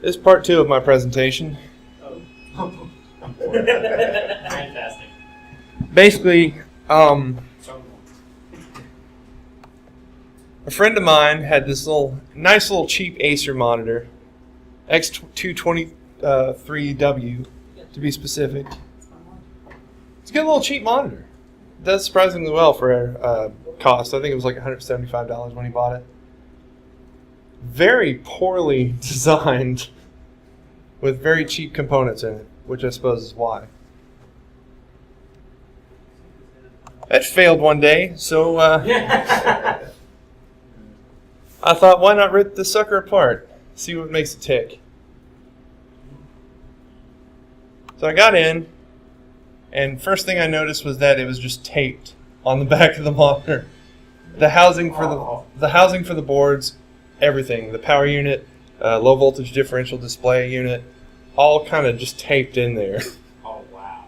This is part 2 of my presentation. Oh. Fantastic. Basically, a friend of mine had this nice little cheap Acer monitor, X223W to be specific. It's a good little cheap monitor. It does surprisingly well for cost. I think it was like $175 when he bought it. Very poorly designed with very cheap components in it, which I suppose is why. That failed one day, so I thought, why not rip the sucker apart? See what makes it tick. So I got in, and first thing I noticed was that it was just taped on the back of the monitor. The housing for the boards, everything, the power unit, low voltage differential display unit, all kind of just taped in there. Oh, wow.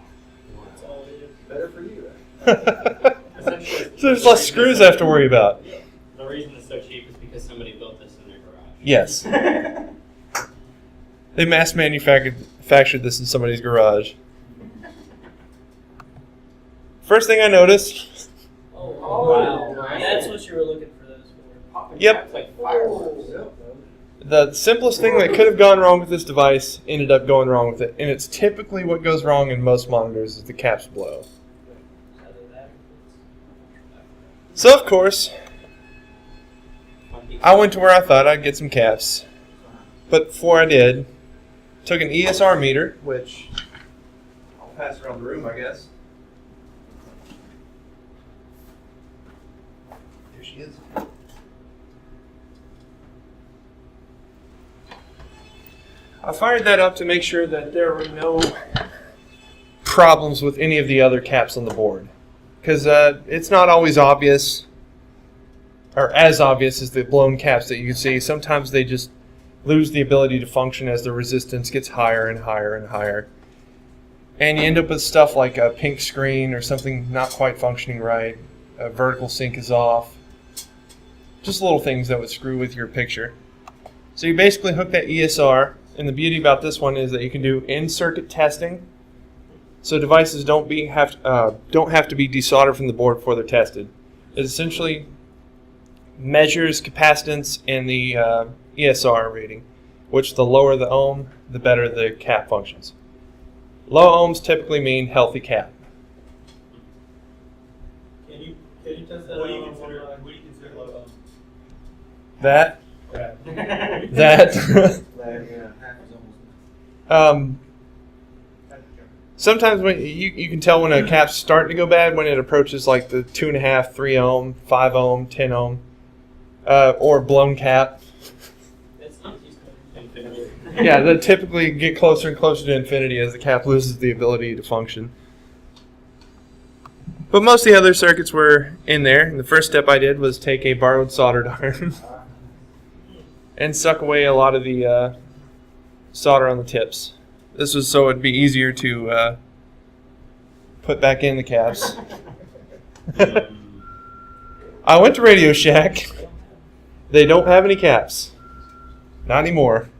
Better for you, So there's less screws I have to worry about. The reason it's so cheap is because somebody built this in their garage. Yes. They mass manufactured this in somebody's garage. First thing I noticed. Oh, wow. That's what you were looking for those for. Yep. Like fireworks. The simplest thing that could have gone wrong with this device ended up going wrong with it. And it's typically what goes wrong in most monitors is the caps blow. So, of course, I went to where I thought I'd get some caps. But before I did, took an ESR meter, which I'll pass around the room, I guess. Here she is. I fired that up to make sure that there were no problems with any of the other caps on the board. Because it's not always obvious, or as obvious as the blown caps that you can see. Sometimes they just lose the ability to function as the resistance gets higher and higher and higher. And you end up with stuff like a pink screen or something not quite functioning right. A vertical sync is off. Just little things that would screw with your picture. So you basically hook that ESR, and the beauty about this one is that you can do in-circuit testing. So devices don't have to be desoldered from the board before they're tested. It essentially measures capacitance and the ESR rating, which the lower the ohm, the better the cap functions. Low ohms typically mean healthy cap. Can you test that? What do you consider low ohm? That. Sometimes when you can tell when a cap's starting to go bad when it approaches like the 2.5, 3 ohm, 5 ohm, 10 ohm, or blown cap. Yeah, they typically get closer and closer to infinity as the cap loses the ability to function. But most of the other circuits were in there. And the first step I did was take a borrowed soldered iron and suck away a lot of the solder on the tips. This was so it'd be easier to put back in the caps. I went to Radio Shack. They don't have any caps. Not anymore.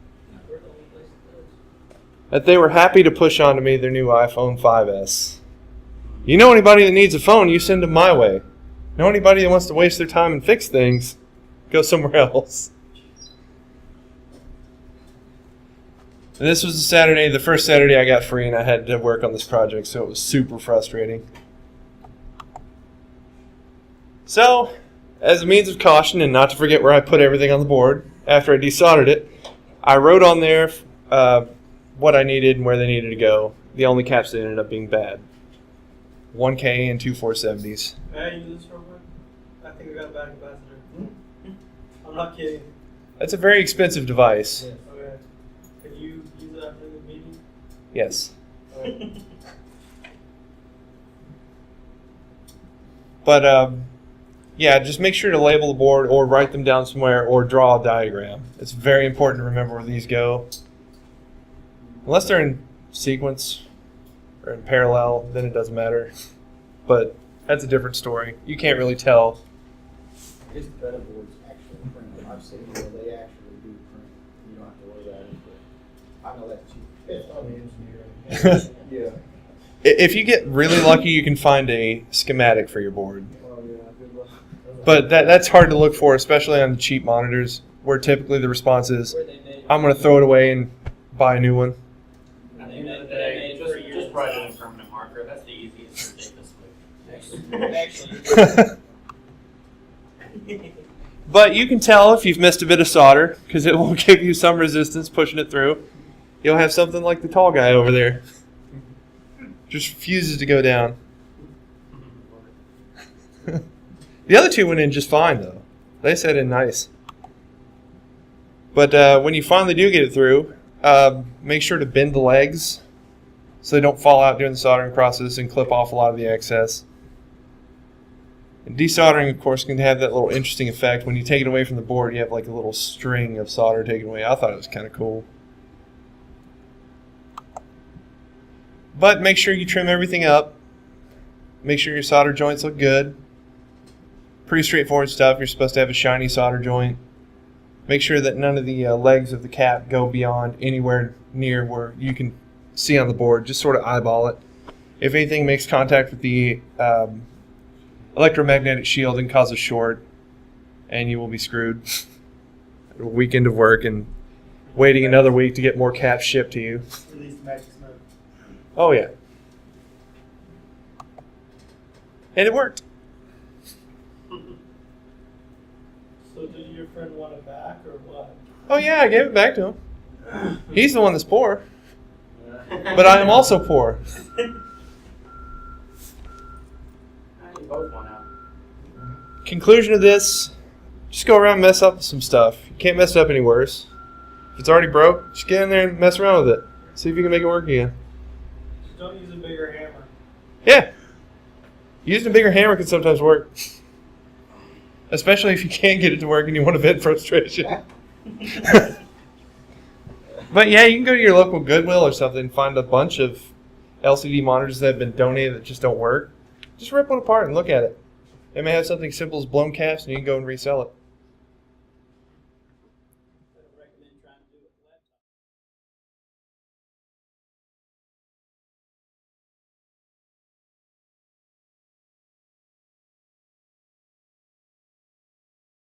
But they were happy to push onto me their new iPhone 5S. You know anybody that needs a phone, you send them my way. Know anybody that wants to waste their time and fix things, go somewhere else. And this was the first Saturday I got free, and I had to work on this project, so it was super frustrating. So, as a means of caution and not to forget where I put everything on the board, after I desoldered it, I wrote on there what I needed and where they needed to go. The only caps that ended up being bad. 1K and 2 470s. May I use this real quick? I think I got a bad capacitor. I'm not kidding. That's a very expensive device. Okay. Can you use it after the meeting? Yes. Okay. But, yeah, just make sure to label the board or write them down somewhere or draw a diagram. It's very important to remember where these go. Unless they're in sequence or in parallel, then it doesn't matter. But that's a different story. You can't really tell. His credit boards actually print them. I've seen where they actually do print. You don't have to worry about it. I know that too. It's on the engineering. Yeah. If you get really lucky, you can find a schematic for your board. Oh, yeah, good luck. But that's hard to look for, especially on the cheap monitors, where typically the response is, Where they made, I'm going to throw it away and buy a new one. and they made just write it in permanent marker. That's the easiest to take this with. Actually, But you can tell if you've missed a bit of solder, because it will give you some resistance pushing it through. You'll have something like the tall guy over there. Just refuses to go down. The other two went in just fine, though. They set in nice. But when you finally do get it through, make sure to bend the legs so they don't fall out during the soldering process and clip off a lot of the excess. And desoldering, of course, can have that little interesting effect. When you take it away from the board, you have like a little string of solder taken away. I thought it was kind of cool. But make sure you trim everything up. Make sure your solder joints look good. Pretty straightforward stuff. You're supposed to have a shiny solder joint. Make sure that none of the legs of the cap go beyond anywhere near where you can see on the board. Just sort of eyeball it. If anything makes contact with the electromagnetic shield and cause a short, and you will be screwed. A weekend of work and waiting another week to get more caps shipped to you. release the magic smoke. Oh yeah. And it worked. So did your friend want it back or what? Oh yeah, I gave it back to him. He's the one that's poor. But I am also poor. You both won out. Conclusion of this, just go around and mess up some stuff. You can't mess it up any worse. If it's already broke, just get in there and mess around with it. See if you can make it work again. Just don't use a bigger hammer. Yeah. Using a bigger hammer can sometimes work. Especially if you can't get it to work and you want to vent frustration. But yeah, you can go to your local Goodwill or something and find a bunch of LCD monitors that have been donated that just don't work. Just rip one apart and look at it. It may have something simple as blown caps and you can go and resell it.